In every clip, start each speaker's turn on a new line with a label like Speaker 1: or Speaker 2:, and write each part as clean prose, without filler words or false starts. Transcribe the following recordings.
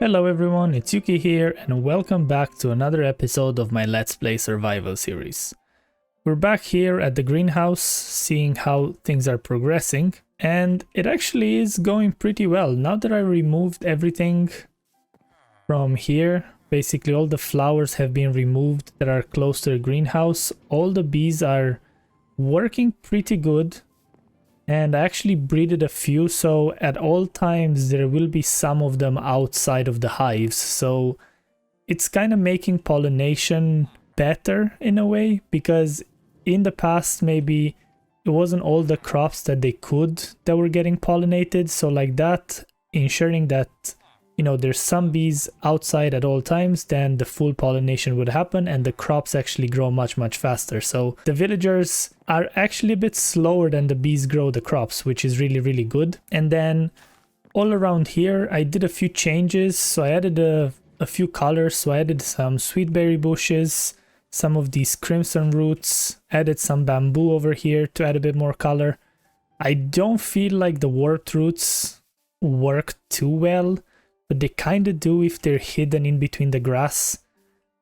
Speaker 1: Hello everyone, it's Yuki here and welcome back to another episode of my Let's Play Survival series. We're back here at the greenhouse, seeing how things are progressing, and it actually is going pretty well. Now that I removed everything from here, basically all the flowers have been removed that are close to the greenhouse, all the bees are working pretty good. And I actually breeded a few, so at all times there will be some of them outside of the hives. So it's kind of making pollination better in a way, because in the past maybe it wasn't all the crops that they could that were getting pollinated. So like that, ensuring that, you know, there's some bees outside at all times, then the full pollination would happen and the crops actually grow much faster. So the villagers are actually a bit slower than the bees grow the crops, which is really good. And then all around here I did a few changes. So I added a few colors. So I added some sweetberry bushes, some of these crimson roots, added some bamboo over here to add a bit more color. I don't feel like the warped roots work too well, but they kind of do if they're hidden in between the grass.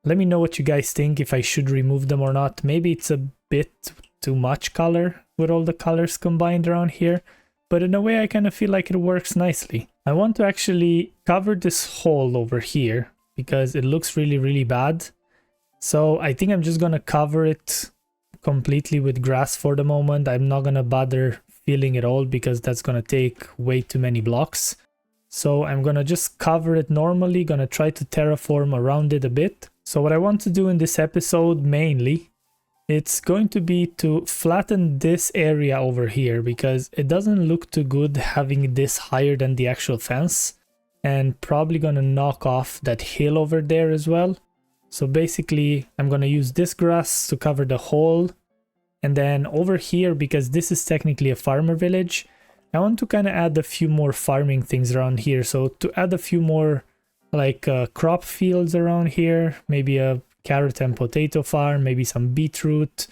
Speaker 1: Let me know what you guys think, if I should remove them or not. Maybe it's a bit too much color with all the colors combined around here, but in a way I kind of feel like it works nicely. I want to actually cover this hole over here because it looks really bad. So I think I'm just gonna cover it completely with grass for the moment. I'm not gonna bother filling it all because that's gonna take way too many blocks. So I'm gonna just cover it normally, gonna try to terraform around it a bit. So what I want to do in this episode mainly, it's going to be to flatten this area over here because it doesn't look too good having this higher than the actual fence, and probably gonna knock off that hill over there as well. So basically I'm gonna use this grass to cover the hole, and then over here, because this is technically a farmer village, I want to kind of add a few more farming things around here. So to add a few more like crop fields around here, maybe a carrot and potato farm, maybe some beetroot,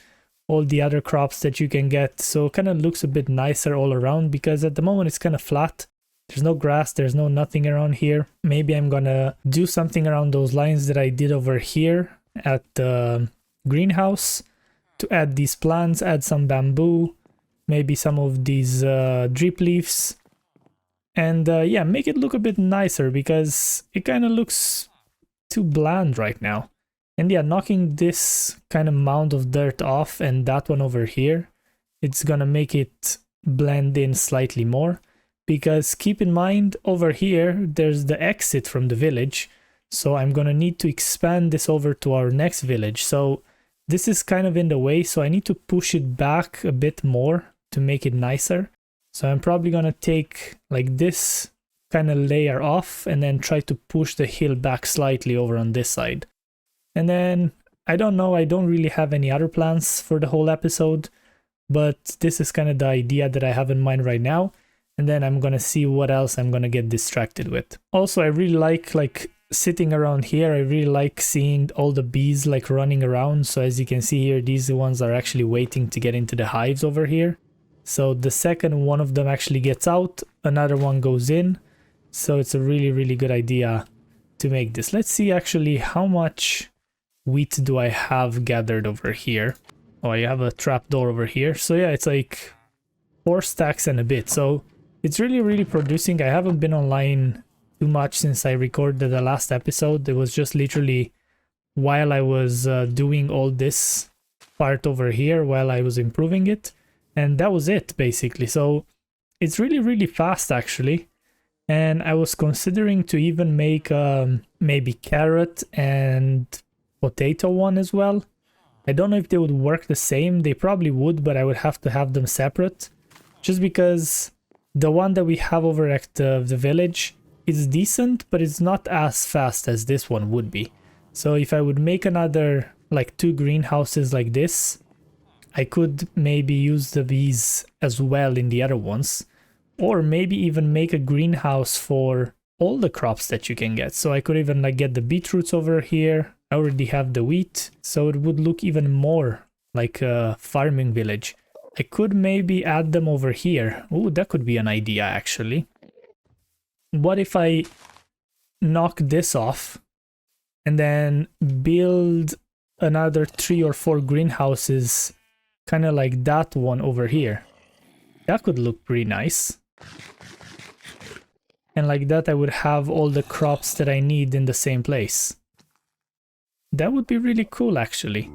Speaker 1: all the other crops that you can get. So it kind of looks a bit nicer all around, because at the moment it's kind of flat. There's no grass, there's no nothing around here. Maybe I'm gonna do something around those lines that I did over here at the greenhouse to add these plants, add some bamboo, maybe some of these drip leaves, and yeah, make it look a bit nicer because it kind of looks too bland right now. And yeah, knocking this kind of mound of dirt off and that one over here, it's gonna make it blend in slightly more, because keep in mind over here there's the exit from the village, so I'm gonna need to expand this over to our next village. So this is kind of in the way, so I need to push it back a bit more to make it nicer. So I'm probably gonna take like this kind of layer off and then try to push the hill back slightly over on this side. And then I don't know, I don't really have any other plans for the whole episode, but this is kind of the idea that I have in mind right now. And then I'm gonna see what else I'm gonna get distracted with. Also, I really like sitting around here. I really like seeing all the bees like running around. So as you can see here, these ones are actually waiting to get into the hives over here. So the second one of them actually gets out, another one goes in. So it's a really good idea to make this. Let's see actually how much wheat do I have gathered over here. Oh, I have a trapdoor over here. So yeah, it's like 4 stacks and a bit. So it's really producing. I haven't been online too much since I recorded the last episode. It was just literally while I was doing all this part over here, while I was improving it. And that was it basically. So it's really fast actually. And I was considering to even make maybe carrot and potato one as well. I don't know if they would work the same. They probably would, but I would have to have them separate, just because the one that we have over at the village is decent, but it's not as fast as this one would be. So if I would make another like 2 greenhouses like this, I could maybe use the bees as well in the other ones, or maybe even make a greenhouse for all the crops that you can get. So I could even like get the beetroots over here. I already have the wheat, so it would look even more like a farming village. I could maybe add them over here. Oh, that could be an idea actually. What if I knock this off and then build another 3 or 4 greenhouses, kind of like that one over here. That could look pretty nice. And like that I would have all the crops that I need in the same place. That would be really cool actually.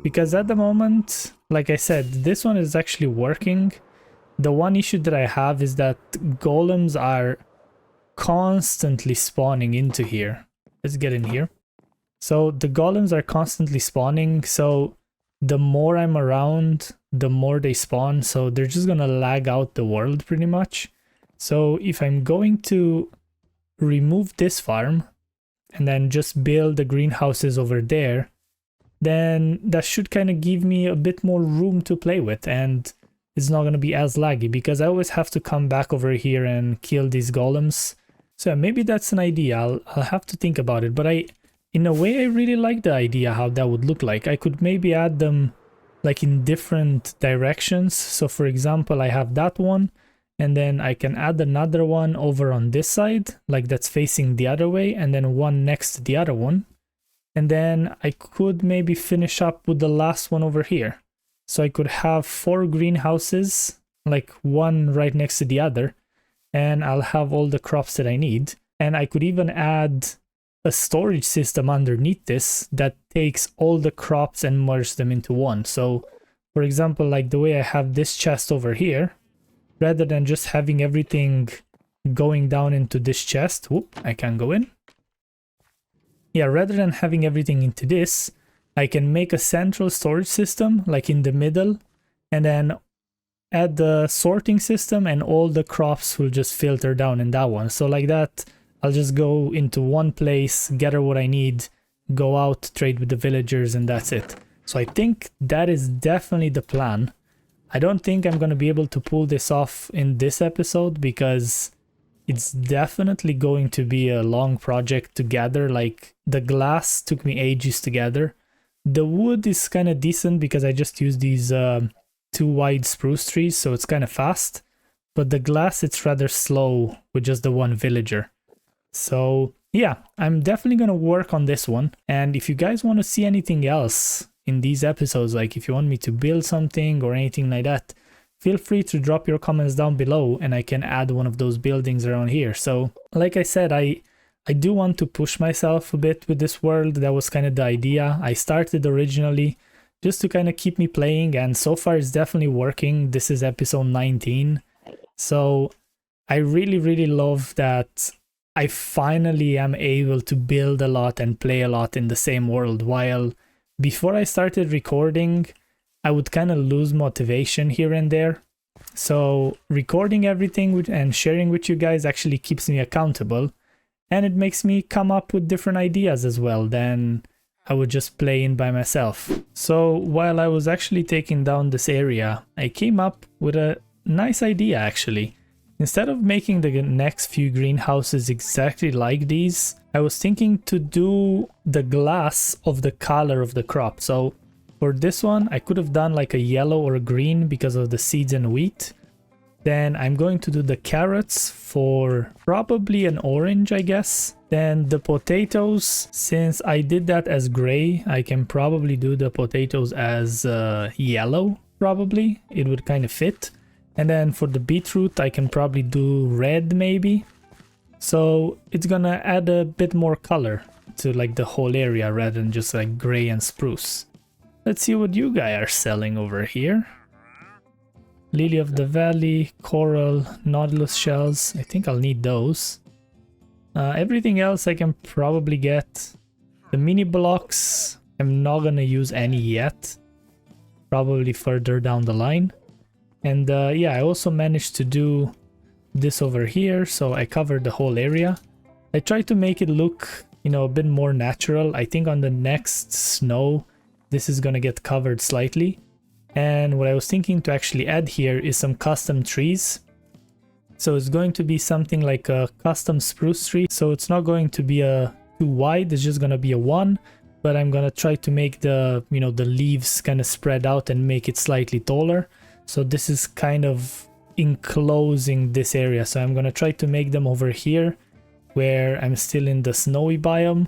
Speaker 1: Because at the moment, like I said, this one is actually working. The one issue that I have is that golems are constantly spawning into here. Let's get in here. So the golems are constantly spawning, so the more I'm around, the more they spawn, so they're just gonna lag out the world pretty much. So if I'm going to remove this farm and then just build the greenhouses over there, then that should kind of give me a bit more room to play with, and it's not going to be as laggy because I always have to come back over here and kill these golems. So maybe that's an idea. I'll have to think about it, but in a way I really like the idea how that would look like. I could maybe add them like in different directions. So for example, I have that one, and then I can add another one over on this side, like that's facing the other way, and then one next to the other one. And then I could maybe finish up with the last one over here. So I could have 4 greenhouses, like one right next to the other, and I'll have all the crops that I need. And I could even add a storage system underneath this that takes all the crops and merge them into one. So for example, like the way I have this chest over here, rather than just having everything going down into this chest, whoop, I can't go in. Yeah, rather than having everything into this, I can make a central storage system like in the middle, and then add the sorting system, and all the crops will just filter down in that one. So like that, I'll just go into one place, gather what I need, go out, trade with the villagers, and that's it. So I think that is definitely the plan. I don't think I'm going to be able to pull this off in this episode because it's definitely going to be a long project to gather. Like the glass took me ages to gather. The wood is kind of decent because I just used these 2 wide spruce trees, so it's kind of fast. But the glass, it's rather slow with just the one villager. So yeah, I'm definitely going to work on this one. And if you guys want to see anything else in these episodes, like if you want me to build something or anything like that, feel free to drop your comments down below and I can add one of those buildings around here. So like I said, I do want to push myself a bit with this world. That was kind of the idea. I started originally just to kind of keep me playing, and so far it's definitely working. This is episode 19. So I really love that I finally am able to build a lot and play a lot in the same world, while before I started recording, I would kind of lose motivation here and there. So recording everything and sharing with you guys actually keeps me accountable, and it makes me come up with different ideas as well than I would just play in by myself. So while I was actually taking down this area, I came up with a nice idea actually. Instead of making the next few greenhouses exactly like these, I was thinking to do the glass of the color of the crop. So for this one, I could have done like a yellow or a green because of the seeds and wheat. Then I'm going to do the carrots for probably an orange, I guess. Then the potatoes, since I did that as gray, I can probably do the potatoes as yellow, probably. It would kind of fit. And then for the beetroot, I can probably do red maybe. So it's gonna add a bit more color to like the whole area rather than just like gray and spruce. Let's see what you guys are selling over here. Lily of the Valley, coral, nautilus shells. I think I'll need those. Everything else I can probably get. The mini blocks, I'm not gonna use any yet. Probably further down the line. And yeah, I also managed to do this over here, so I covered the whole area. I tried to make it look, you know, a bit more natural. I think on the next snow, this is gonna get covered slightly. And what I was thinking to actually add here is some custom trees. So it's going to be something like a custom spruce tree. So it's not going to be a too wide, it's just gonna be a 1. But I'm gonna try to make the, you know, the leaves kind of spread out and make it slightly taller. So this is kind of enclosing this area. So I'm gonna try to make them over here where I'm still in the snowy biome.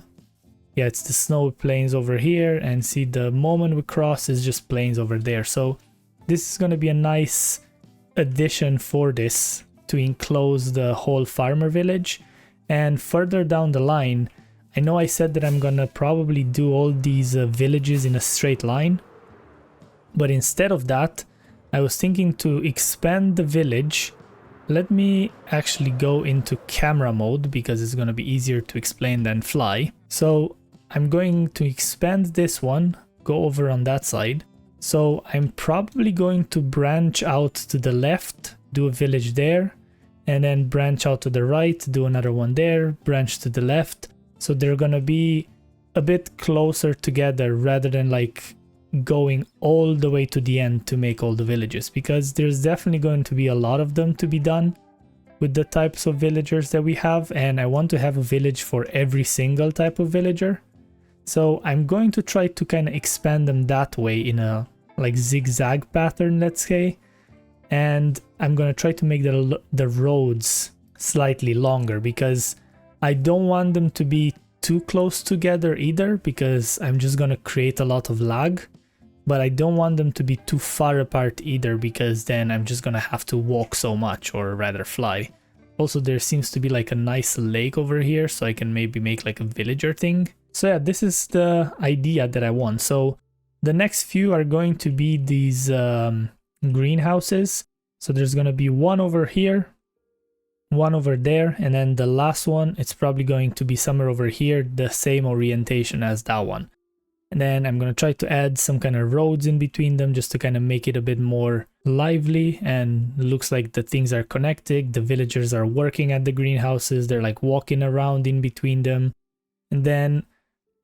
Speaker 1: Yeah, it's the snowy plains over here, and see, the moment we cross is just plains over there. So this is going to be a nice addition for this to enclose the whole farmer village. And further down the line, I know I said that I'm gonna probably do all these villages in a straight line, but instead of that, I was thinking to expand the village. Let me actually go into camera mode because it's gonna be easier to explain than fly. So I'm going to expand this one, go over on that side. So I'm probably going to branch out to the left, do a village there, and then branch out to the right, do another one there, branch to the left. So they're gonna be a bit closer together rather than like going all the way to the end to make all the villages, because there's definitely going to be a lot of them to be done with the types of villagers that we have, and I want to have a village for every single type of villager. So I'm going to try to kind of expand them that way in a like zigzag pattern, let's say. And I'm gonna try to make the roads slightly longer, because I don't want them to be too close together either, because I'm just gonna create a lot of lag. But I don't want them to be too far apart either, because then I'm just gonna have to walk so much, or rather fly. Also, there seems to be like a nice lake over here, so I can maybe make like a villager thing. So yeah, this is the idea that I want. So the next few are going to be these greenhouses. So there's going to be one over here, one over there, and then the last one, it's probably going to be somewhere over here, the same orientation as that one. And then I'm going to try to add some kind of roads in between them just to kind of make it a bit more lively, and looks like the things are connected. The villagers are working at the greenhouses, they're like walking around in between them. And then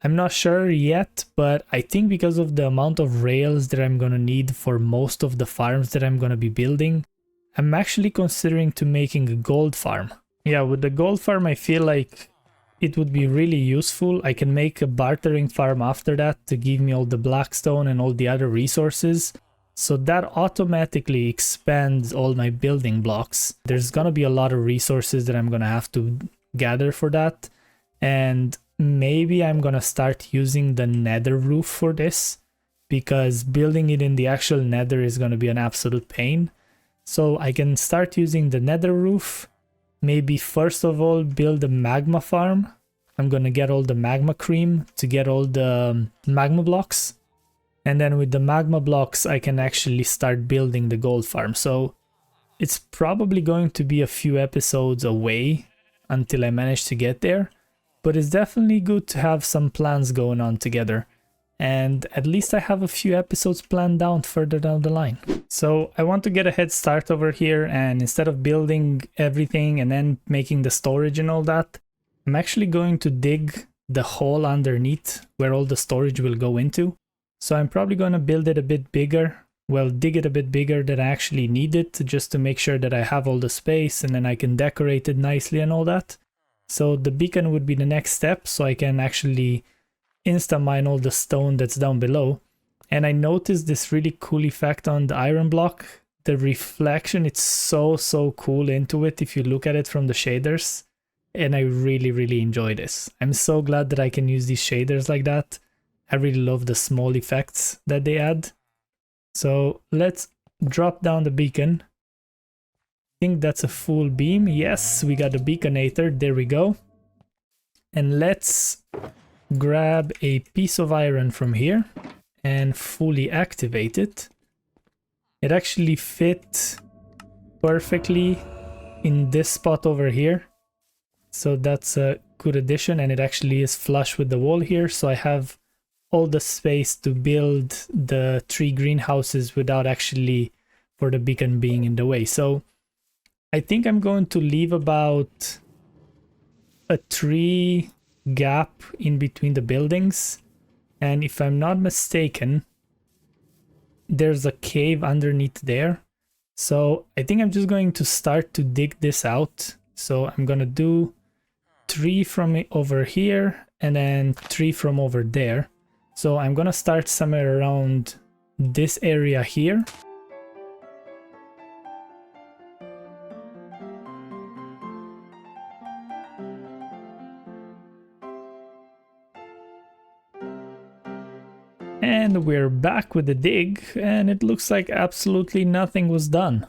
Speaker 1: I'm not sure yet, but I think because of the amount of rails that I'm gonna need for most of the farms that I'm gonna be building, I'm actually considering to making a gold farm. Yeah, with the gold farm, I feel like it would be really useful. I can make a bartering farm after that to give me all the blackstone and all the other resources. So that automatically expands all my building blocks. There's gonna be a lot of resources that I'm gonna have to gather for that. And maybe I'm gonna start using the nether roof for this, because building it in the actual nether is gonna be an absolute pain. So I can start using the nether roof. Maybe first of all build a magma farm. I'm gonna get all the magma cream to get all the magma blocks. And then with the magma blocks I can actually start building the gold farm. So it's probably going to be a few episodes away until I manage to get there. But it's definitely good to have some plans going on together. And at least I have a few episodes planned down further down the line. So I want to get a head start over here, and instead of building everything and then making the storage and all that, I'm actually going to dig the hole underneath where all the storage will go into. So I'm probably going to build it a bit bigger. Well, dig it a bit bigger than I actually need it, just to make sure that I have all the space and then I can decorate it nicely and all that. So the beacon would be the next step, so I can actually insta mine all the stone that's down below. And I noticed this really cool effect on the iron block. The reflection, it's so cool into it if you look at it from the shaders. And I really enjoy this. I'm so glad that I can use these shaders like that. I really love the small effects that they add. So let's drop down the beacon. I think that's a full beam. Yes, we got the beaconator. There we go. And let's grab a piece of iron from here and fully activate it. It actually fit perfectly in this spot over here. So that's a good addition, and it actually is flush with the wall here. So I have all the space to build the 3 greenhouses without actually for the beacon being in the way. So I think I'm going to leave about a 3 gap in between the buildings, and if I'm not mistaken, there's a cave underneath there. So I think I'm just going to start to dig this out. So I'm gonna do 3 from over here and then 3 from over there. So I'm gonna start somewhere around this area here. And we're back with the dig, and it looks like absolutely nothing was done.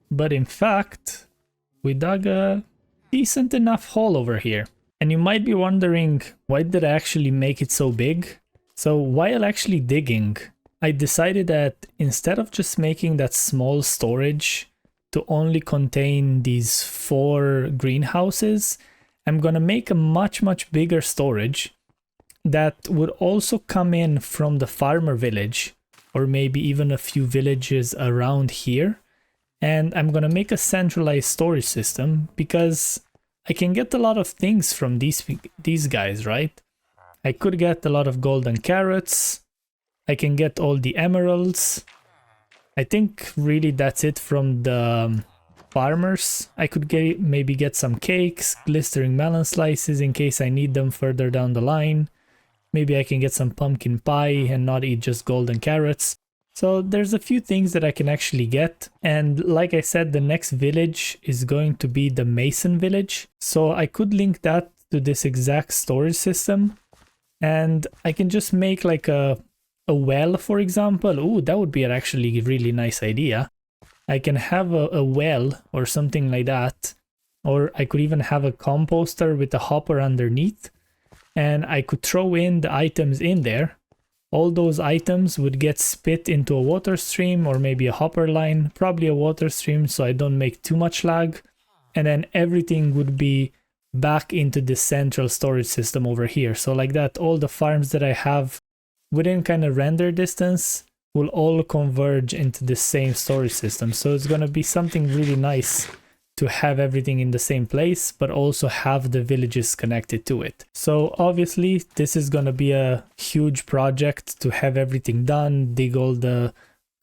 Speaker 1: But in fact, we dug a decent enough hole over here. And you might be wondering, why did I actually make it so big? So while actually digging, I decided that instead of just making that small storage to only contain these 4 greenhouses, I'm gonna make a much bigger storage that would also come in from the farmer village, or maybe even a few villages around here. And I'm gonna make a centralized storage system because I can get a lot of things from these guys, right? I could get a lot of golden carrots. I can get all the emeralds. I think really that's it from the farmers. I could maybe get some cakes, glistering melon slices in case I need them further down the line. Maybe I can get some pumpkin pie and not eat just golden carrots. So there's a few things that I can actually get. And like I said, the next village is going to be the Mason village. So I could link that to this exact storage system. And I can just make like a well, for example. Ooh, that would be actually a really nice idea. I can have a well or something like that. Or I could even have a composter with a hopper underneath. And I could throw in the items in there. All those items would get spit into a water stream or maybe a hopper line, probably a water stream so I don't make too much lag. And then everything would be back into the central storage system over here. So like that, all the farms that I have within kind of render distance will all converge into the same storage system. So it's going to be something really nice to have everything in the same place, but also have the villages connected to it. So obviously this is going to be a huge project to have everything done, dig all the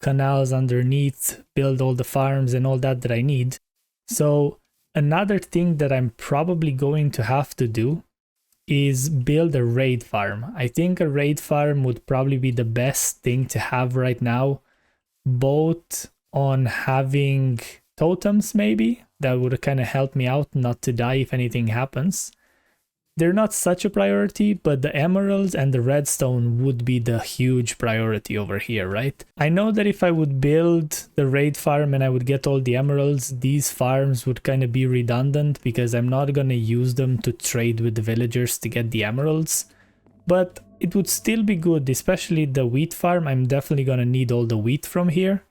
Speaker 1: canals underneath, build all the farms and all that I need. So another thing that I'm probably going to have to do is build a raid farm. I think a raid farm would probably be the best thing to have right now, both on having totems maybe that would kind of help me out not to die if anything happens. They're not such a priority, but the emeralds and the redstone would be the huge priority over here, right? I know that if I would build the raid farm and I would get all the emeralds, these farms would kind of be redundant because I'm not going to use them to trade with the villagers to get the emeralds. But it would still be good, especially the wheat farm. I'm definitely going to need all the wheat from here.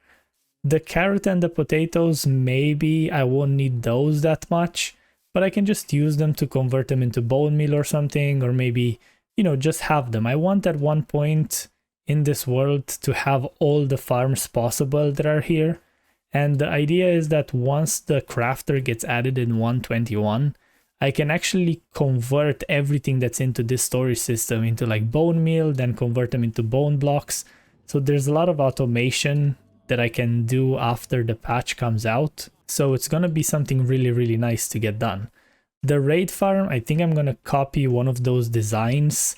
Speaker 1: The carrot and the potatoes, maybe I won't need those that much, but I can just use them to convert them into bone meal or something, or maybe, you know, just have them. I want at one point in this world to have all the farms possible that are here. And the idea is that once the crafter gets added in 121, I can actually convert everything that's into this storage system into like bone meal, then convert them into bone blocks. So there's a lot of automation that I can do after the patch comes out. So it's going to be something really nice to get done. The raid farm, I think I'm going to copy one of those designs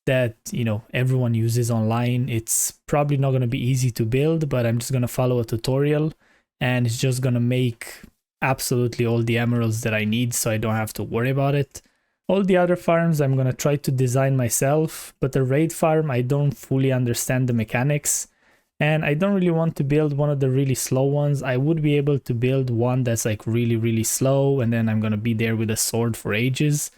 Speaker 1: that, you know, everyone uses online. It's probably not going to be easy to build, but I'm just going to follow a tutorial and it's just going to make absolutely all the emeralds that I need so I don't have to worry about it. All the other farms I'm going to try to design myself, but the raid farm, I don't fully understand the mechanics. And I don't really want to build one of the really slow ones. I would be able to build one that's like really slow, and then I'm going to be there with a sword for ages.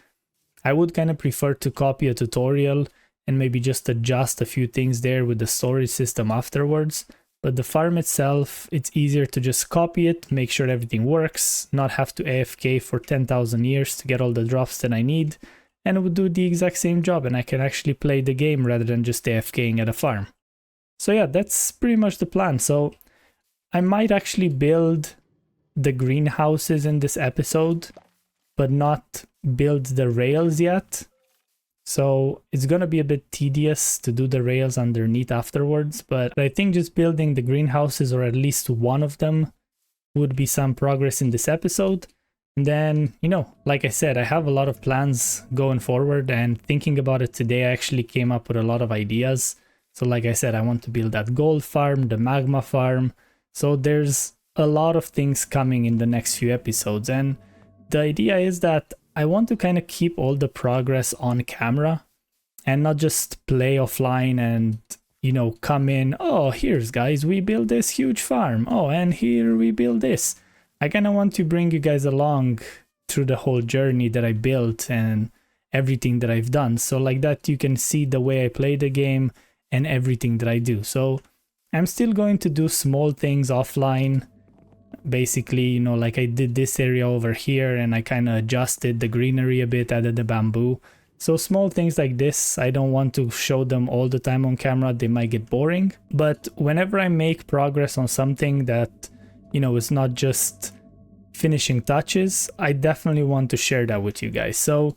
Speaker 1: I would kind of prefer to copy a tutorial and maybe just adjust a few things there with the storage system afterwards. But the farm itself, it's easier to just copy it, make sure everything works, not have to AFK for 10,000 years to get all the drops that I need, and it would do the exact same job, and I can actually play the game rather than just AFKing at a farm. So yeah, that's pretty much the plan. So I might actually build the greenhouses in this episode, but not build the rails yet. So it's going to be a bit tedious to do the rails underneath afterwards, but I think just building the greenhouses, or at least one of them, would be some progress in this episode. And then, you know, like I said, I have a lot of plans going forward, and thinking about it today, I actually came up with a lot of ideas. So like I said, I want to build that gold farm, the magma farm. So there's a lot of things coming in the next few episodes. And the idea is that I want to kind of keep all the progress on camera and not just play offline and, you know, come in, oh, here's guys, we build this huge farm. Oh, and here we build this. I kind of want to bring you guys along through the whole journey that I built and everything that I've done. So like that, you can see the way I play the game and everything that I do. So I'm still going to do small things offline. Basically, you know, like I did this area over here and I kind of adjusted the greenery a bit, added the bamboo. So small things like this, I don't want to show them all the time on camera, they might get boring. But whenever I make progress on something that, you know, is not just finishing touches, I definitely want to share that with you guys. So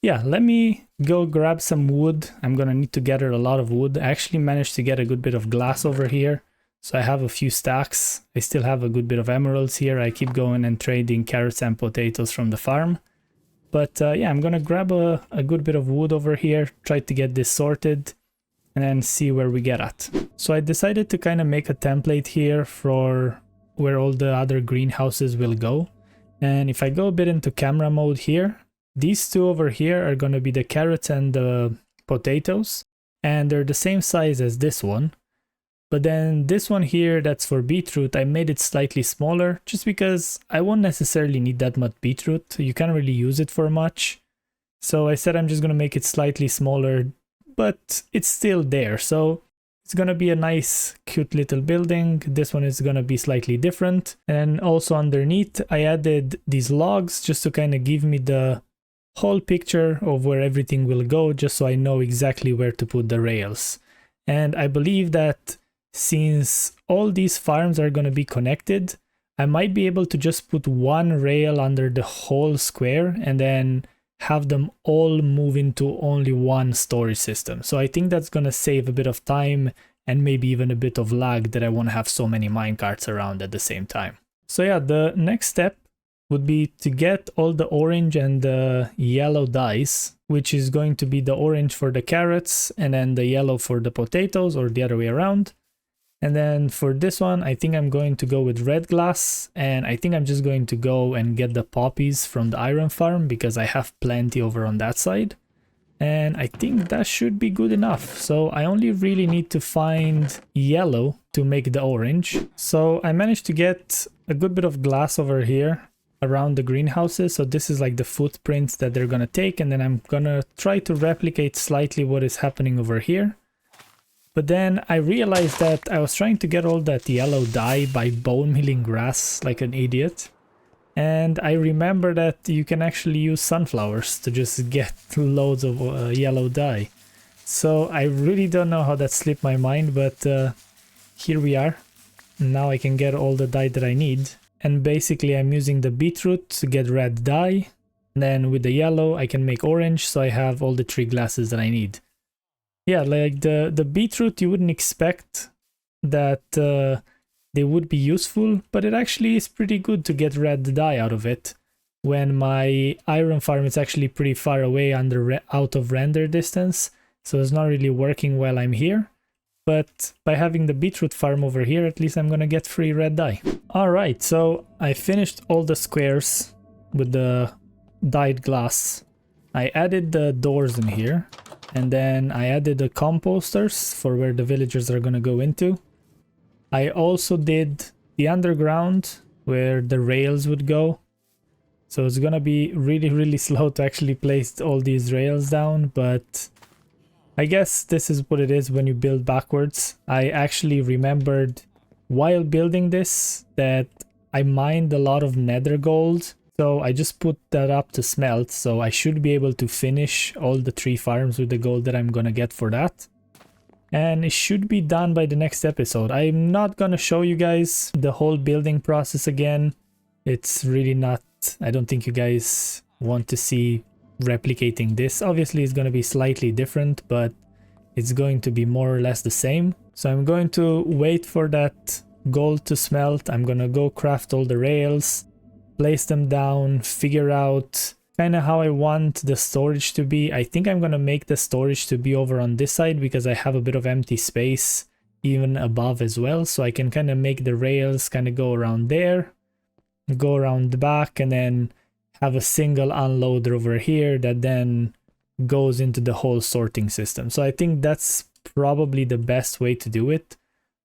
Speaker 1: yeah, let me go grab some wood. I'm gonna need to gather a lot of wood. I actually managed to get a good bit of glass over here. So I have a few stacks. I still have a good bit of emeralds here. I keep going and trading carrots and potatoes from the farm. But yeah, I'm gonna grab a good bit of wood over here, try to get this sorted, and then see where we get at. So I decided to kind of make a template here for where all the other greenhouses will go. And if I go a bit into camera mode here, these two over here are gonna be the carrots and the potatoes, and they're the same size as this one. But then this one here, that's for beetroot, I made it slightly smaller just because I won't necessarily need that much beetroot. You can't really use it for much. So I said I'm just going to make it slightly smaller, but it's still there. So it's going to be a nice, cute little building. This one is going to be slightly different. And also underneath, I added these logs just to kind of give me the whole picture of where everything will go, just so I know exactly where to put the rails. And I believe that since all these farms are going to be connected, I might be able to just put one rail under the whole square and then have them all move into only one storage system. So I think that's going to save a bit of time and maybe even a bit of lag that I won't have so many minecarts around at the same time. So yeah, the next step would be to get all the orange and the yellow dyes, which is going to be the orange for the carrots and then the yellow for the potatoes, or the other way around. And then for this one, I think I'm going to go with red glass, and I think I'm just going to go and get the poppies from the iron farm because I have plenty over on that side. And I think that should be good enough. So I only really need to find yellow to make the orange. So I managed to get a good bit of glass over here around the greenhouses. So this is like the footprints that they're gonna take, and then I'm gonna try to replicate slightly what is happening over here. But then I realized that I was trying to get all that yellow dye by bone milling grass like an idiot. And I remember that you can actually use sunflowers to just get loads of yellow dye. So I really don't know how that slipped my mind, but here we are. Now I can get all the dye that I need. And basically I'm using the beetroot to get red dye. And then with the yellow I can make orange, so I have all the 3 glasses that I need. Yeah, like the beetroot, you wouldn't expect that they would be useful, but it actually is pretty good to get red dye out of it. When my iron farm is actually pretty far away out of render distance, so it's not really working while I'm here. But by having the beetroot farm over here, at least I'm gonna get free red dye. Alright, so I finished all the squares with the dyed glass. I added the doors in here. And then I added the composters for where the villagers are going to go into. I also did the underground where the rails would go. So it's going to be really slow to actually place all these rails down. But I guess this is what it is when you build backwards. I actually remembered while building this that I mined a lot of nether gold. So I just put that up to smelt, so I should be able to finish all the 3 farms with the gold that I'm gonna get for that. And it should be done by the next episode. I'm not gonna show you guys the whole building process again. It's really not, I don't think you guys want to see replicating this. Obviously it's gonna be slightly different, but it's going to be more or less the same. So I'm going to wait for that gold to smelt. I'm gonna go craft all the rails, place them down, figure out kind of how I want the storage to be. I think I'm going to make the storage to be over on this side because I have a bit of empty space even above as well. So I can kind of make the rails kind of go around there, go around the back, and then have a single unloader over here that then goes into the whole sorting system. So I think that's probably the best way to do it.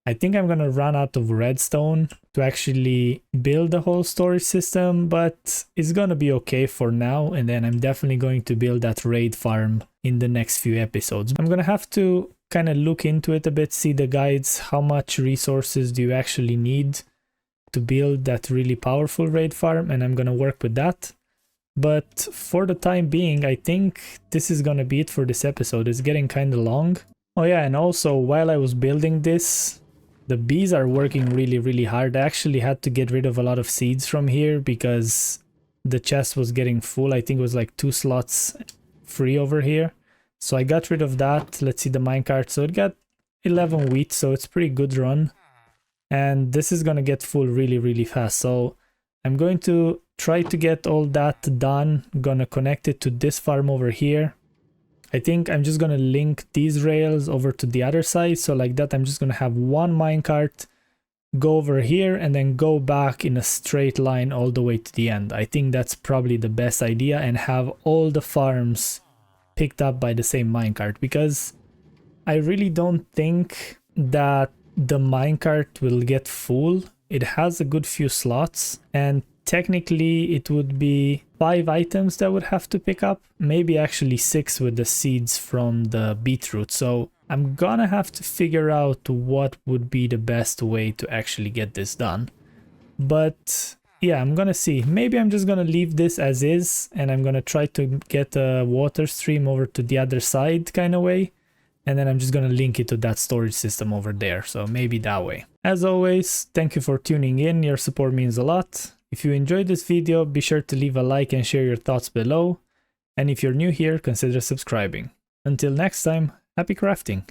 Speaker 1: I think I'm gonna run out of redstone to actually build the whole storage system, but it's gonna be okay for now. And then I'm definitely going to build that raid farm in the next few episodes. I'm gonna have to kind of look into it a bit, see the guides, how much resources do you actually need to build that really powerful raid farm, and I'm gonna work with that. But for the time being, I think this is gonna be it for this episode. It's getting kind of long. Oh yeah, and also while I was building this, the bees are working really hard. I actually had to get rid of a lot of seeds from here because the chest was getting full. I think it was like 2 slots free over here. So I got rid of that. Let's see the minecart. So it got 11 wheat, so it's pretty good run. And this is gonna get full really fast. So I'm going to try to get all that done. I'm gonna connect it to this farm over here. I think I'm just gonna link these rails over to the other side. So like that, I'm just gonna have one minecart go over here and then go back in a straight line all the way to the end. I think that's probably the best idea, and have all the farms picked up by the same minecart, because I really don't think that the minecart will get full. It has a good few slots, and technically it would be 5 items that would have to pick up, maybe actually 6 with the seeds from the beetroot. So I'm gonna have to figure out what would be the best way to actually get this done. But yeah, I'm gonna see. Maybe I'm just gonna leave this as is, and I'm gonna try to get a water stream over to the other side kind of way, and then I'm just gonna link it to that storage system over there. So maybe that way. As always, thank you for tuning in. Your support means a lot. If you enjoyed this video, be sure to leave a like and share your thoughts below. And if you're new here, consider subscribing. Until next time, happy crafting!